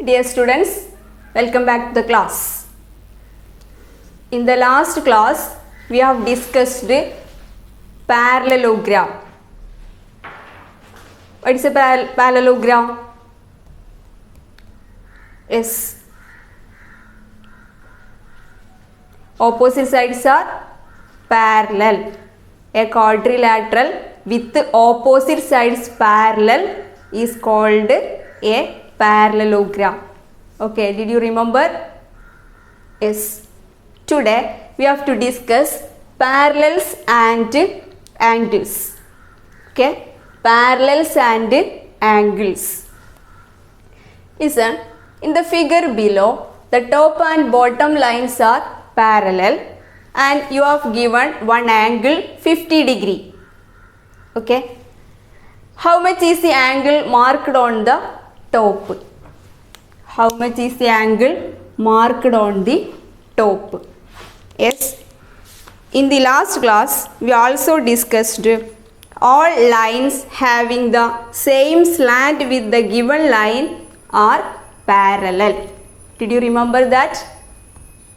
Dear students, welcome back to the class. In the last class, we have discussed parallelogram. What is a parallelogram? Yes. Opposite sides are parallel. A quadrilateral with opposite sides parallel is called a parallelogram. Okay, did you remember? Yes. Today we have to discuss parallels and angles. Okay, parallels and angles. Listen, in the figure below, the top and bottom lines are parallel and you have given one angle 50 degree. Okay, how much is the angle marked on the top? How much is the angle marked on the top? Yes, in the last class we also discussed all lines having the same slant with the given line are parallel. Did you remember that?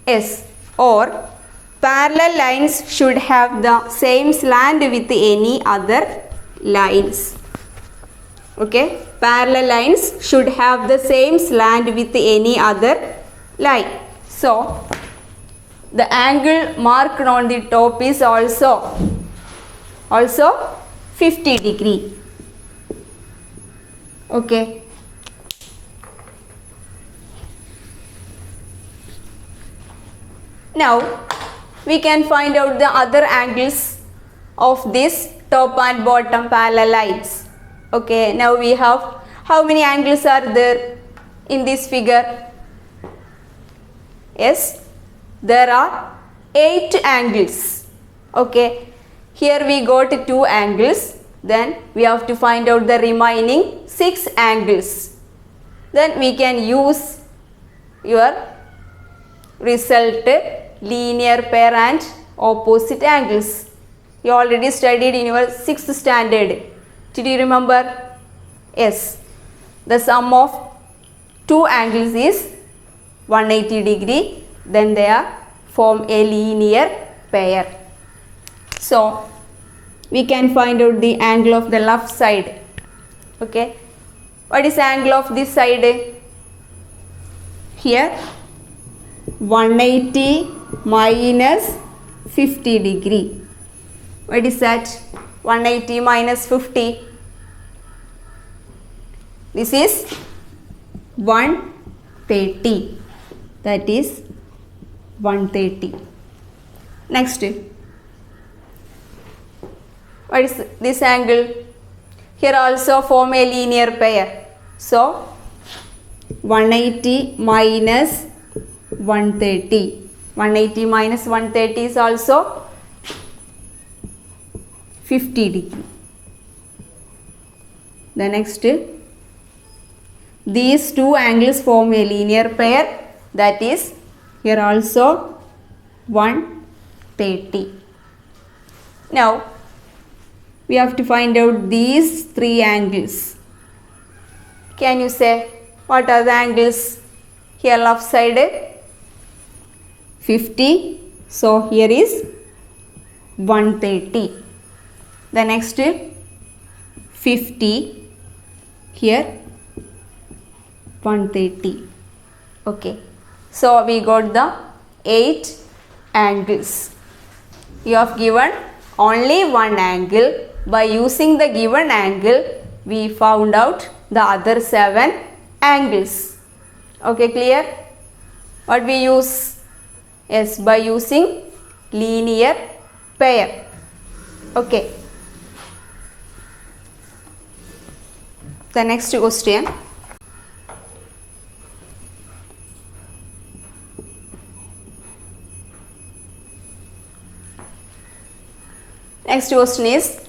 Yes, or parallel lines should have the same slant with any other lines. Okay, parallel lines should have the same slant with any other line. So, the angle marked on the top is also 50 degree. Okay. Now, we can find out the other angles of this top and bottom parallel lines. Okay, now we have how many angles are there in this figure? Yes, there are 8 angles. Okay, here we got 2 angles. Then we have to find out the remaining 6 angles. Then we can use your result linear pair and opposite angles. You already studied in your 6th standard. Did you remember? Yes. The sum of 2 angles is 180 degree. Then they form a linear pair. So, we can find out the angle of the left side. Okay. What is the angle of this side? Here 180 minus 50 degree. What is that? 180 minus 50. This is 130. That is 130. Next. What is this angle? Here also form a linear pair. So, 180 minus 130. 180 minus 130 is also 50 degree. The next, these 2 angles form a linear pair, that is here also 130. Now we have to find out these 3 angles. Can you say what are the angles? Here left side 50, so here is 130. The next 50, here 130. Okay, so we got the 8 angles. You have given only one angle. By using the given angle, we found out the other 7 angles. Okay, clear? What we use? Yes, by using linear pair. Okay. The next question. Next question is,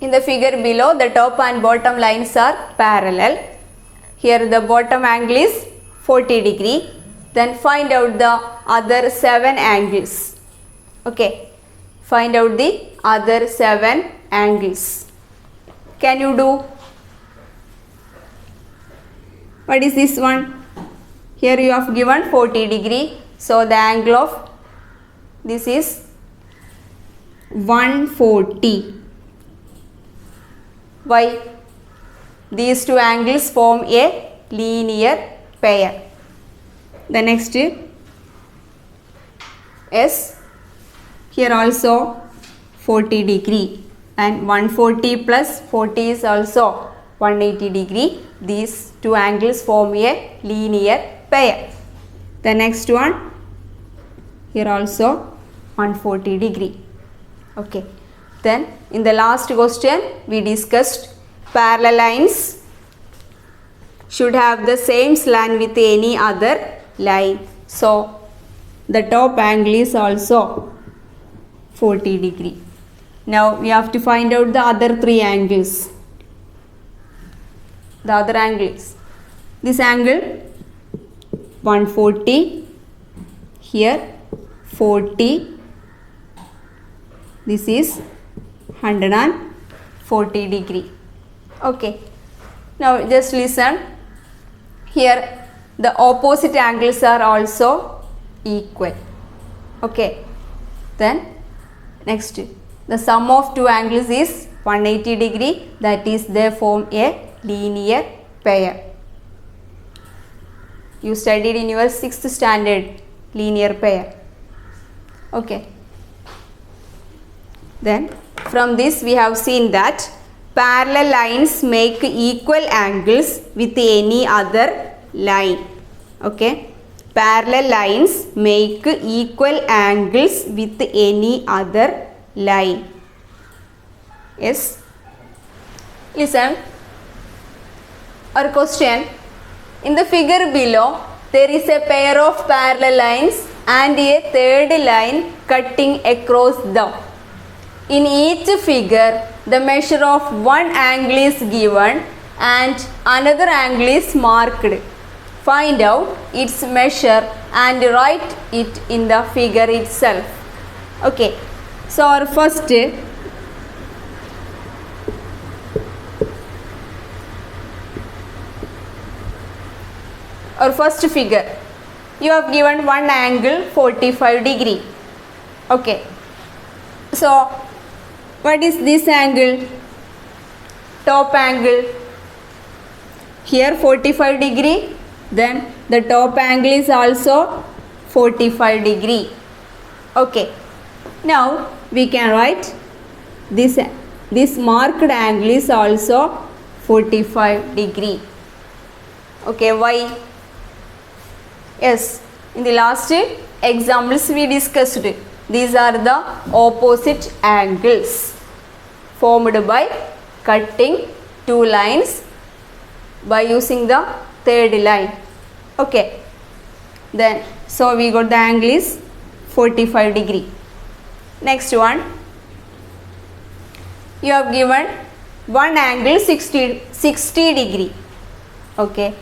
in the figure below, the top and bottom lines are parallel. Here the bottom angle is 40 degree. Then find out the other 7 angles. Okay, find out the other 7 angles. Can you do? What is this one? Here you have given 40 degree. So the angle of this is 140. Why? These two angles form a linear pair. The next is here also 40 degree, and 140 plus 40 is also 180 degree. These two angles form a linear pair. The next one, here also 140 degree. Okay. Then in the last question we discussed parallel lines should have the same slant with any other line. So the top angle is also 40 degree. Now we have to find out the other three angles. The other angles. This angle 140, here 40, this is 140 degree. Okay. Now just listen. Here the opposite angles are also equal. Okay. Then next, the sum of two angles is 180 degree, that is they form a linear pair. You studied in your 6th standard linear pair. Okay. Then from this we have seen that parallel lines make equal angles with any other line. Okay. Parallel lines make equal angles with any other line. Yes. Listen. Our question. In the figure below, there is a pair of parallel lines and a third line cutting across them. In each figure, the measure of one angle is given and another angle is marked. Find out its measure and write it in the figure itself. Okay. So our first figure, you have given one angle 45 degree. Okay. So what is this angle? Top angle. Here 45 degree. Then the top angle is also 45 degree. Okay. Now we can write this marked angle is also 45 degree. Okay. Why? Yes. In the last examples we discussed, these are the opposite angles formed by cutting two lines by using the third line. Okay. Then so we got the angle is 45 degree. Next one, you have given one angle 60 degree. Okay.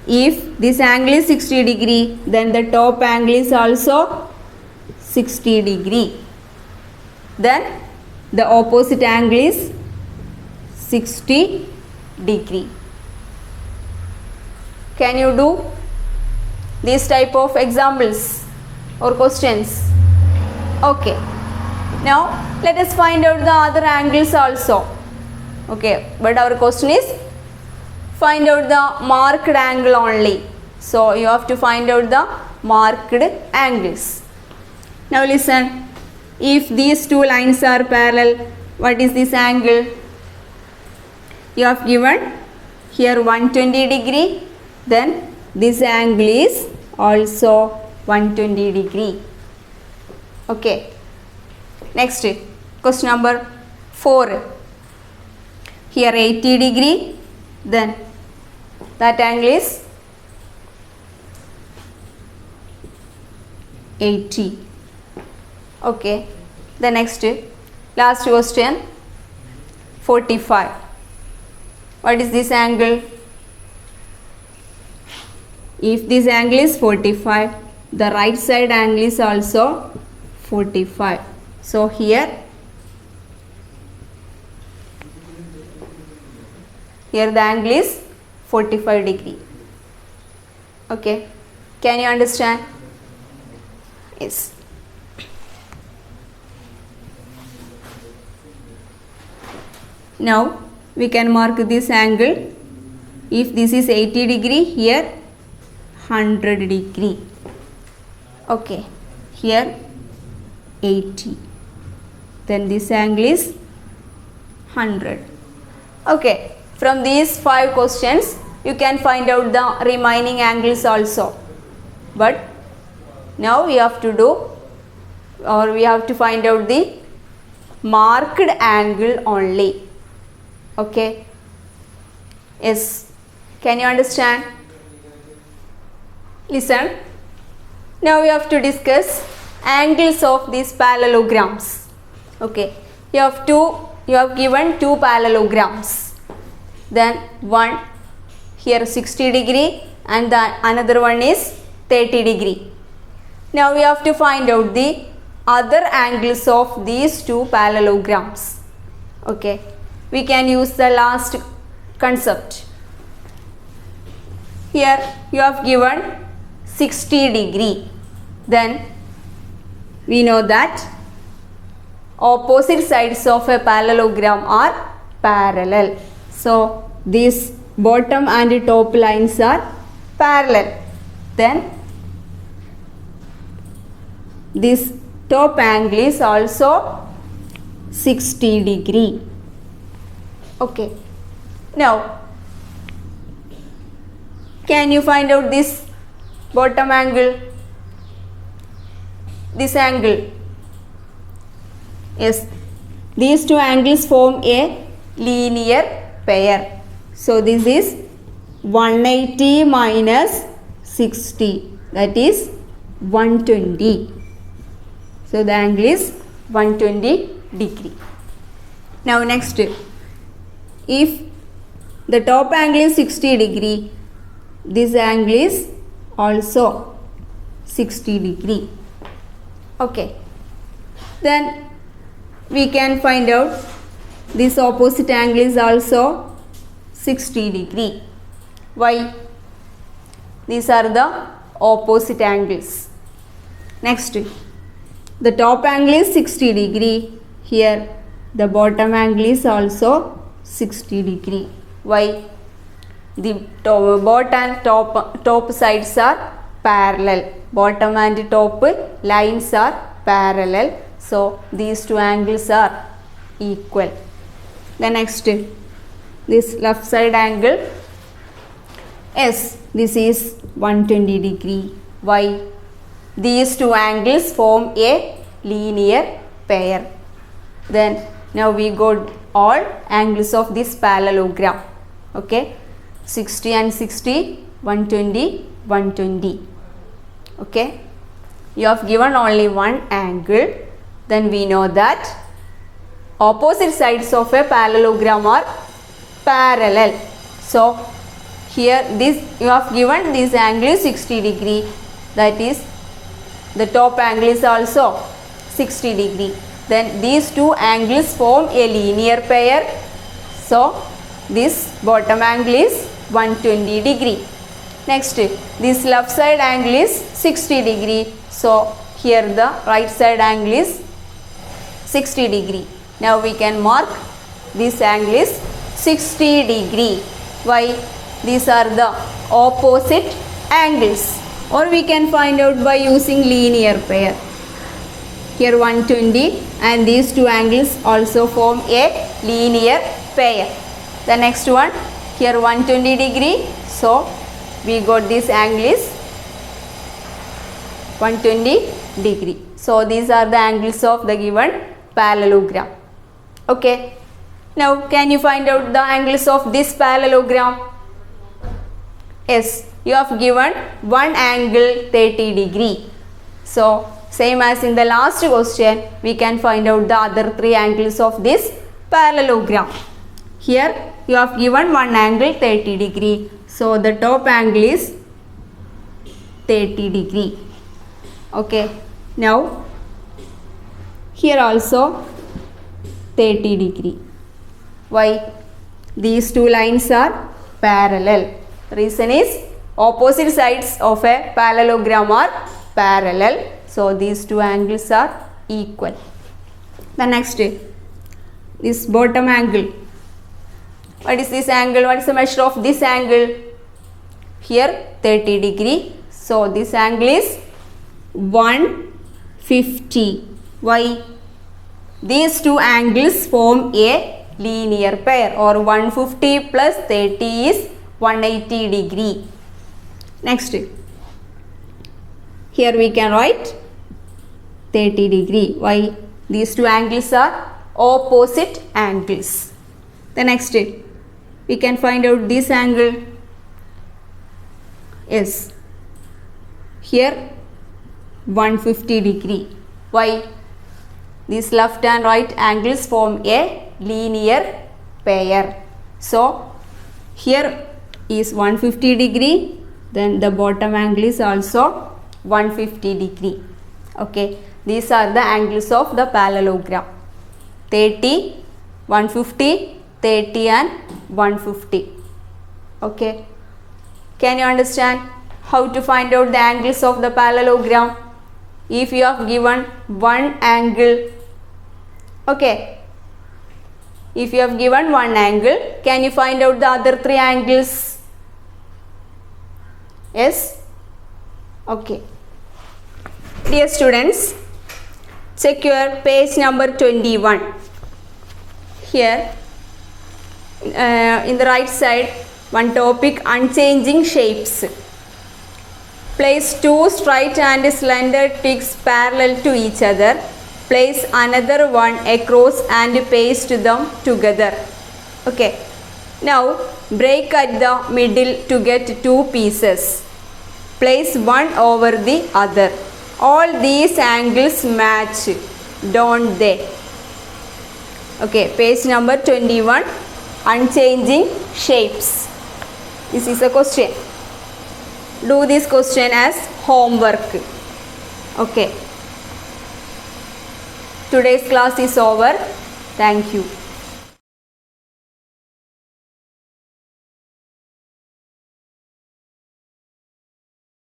If this angle is 60 degree, then the top angle is also 60 degree. Then the opposite angle is 60 degree. Can you do these type of examples or questions? Okay. Now let us find out the other angles also. Okay, but our question is find out the marked angle only. So you have to find out the marked angles. Now listen. If these two lines are parallel, what is this angle? You have given here 120 degree. Then this angle is also 120 degree. Okay. Next, question number 4. Here 80 degree. Then that angle is 80. Okay. The next, last question, 45. What is this angle? If this angle is 45, the right side angle is also 45. So here the angle is 45 degree. Okay, can you understand? Yes. Now we can mark this angle. If this is 80 degree, here 100 degree. Okay, here 80. Then this angle is 100. Okay, from these 5 questions you can find out the remaining angles also. But now we have to do, or we have to find out the marked angle only. Okay. Yes. Can you understand? Listen. Now we have to discuss angles of these parallelograms. Okay. You have given 2 parallelograms. Then one here 60 degree and the another one is 30 degree. Now we have to find out the other angles of these 2 parallelograms. Okay. We can use the last concept. Here you have given 60 degree. Then we know that opposite sides of a parallelogram are parallel. So these bottom and top lines are parallel. Then this top angle is also 60 degree. Okay. Now can you find out this bottom angle? This angle. Yes. These 2 angles form a linear pair. So this is 180 minus 60. That is 120. So the angle is 120 degree. Now next, if the top angle is 60 degree, this angle is also 60 degree. Okay. Then we can find out this opposite angle is also 60 degree. Why? These are the opposite angles. Next, the top angle is 60 degree. Here the bottom angle is also 60 degree. Why? The top sides are parallel. Bottom and top lines are parallel. So these 2 angles are equal. The next, this left side angle. Yes, this is 120 degree. Why? These 2 angles form a linear pair. Then now we got all angles of this parallelogram. Okay. 60 and 60, 120, 120. Okay. You have given only one angle. Then we know that opposite sides of a parallelogram are parallel. So here this you have given this angle is 60 degree. That is the top angle is also 60 degree. Then these 2 angles form a linear pair. So this bottom angle is 120 degree. Next, this left side angle is 60 degree. So here the right side angle is 60 degree. Now we can mark this angle is 60 degree. Why? These are the opposite angles. Or we can find out by using linear pair. Here 120 and these 2 angles also form a linear pair. The next one, here 120 degree. So we got this angle is 120 degree. So these are the angles of the given parallelogram. Okay. Now can you find out the angles of this parallelogram? Yes, you have given one angle 30 degree. So same as in the last question, we can find out the other 3 angles of this parallelogram. Here you have given one angle 30 degree. So the top angle is 30 degree. Okay. Now here also 30 degree. Why? These 2 lines are parallel. Reason is opposite sides of a parallelogram are parallel. So these two angles are equal. The next, this bottom angle. What is this angle? What is the measure of this angle? Here 30 degree. So this angle is 150. Why? These two angles form a linear pair, or 150 plus 30 is 180 degree. Next, here we can write 30 degree. Why? These two angles are opposite angles. The next, we can find out this angle. Yes, here 150 degree. Why? These left and right angles form a linear pair. So here is 150 degree, then the bottom angle is also 150 degree. Okay, these are the angles of the parallelogram: 30, 150, 30 and 150. Okay, can you understand how to find out the angles of the parallelogram? If you have given one angle, okay, if you have given one angle, can you find out the other three angles? Yes? Okay. Dear students, check your page number 21. Here, in the right side, one topic: unchanging shapes. Place two straight and slender twigs parallel to each other. Place another one across and paste them together. Okay. Now break at the middle to get two pieces. Place one over the other. All these angles match, don't they? Okay, page number 21, unchanging shapes. This is a question. Do this question as homework. Okay. Today's class is over. Thank you.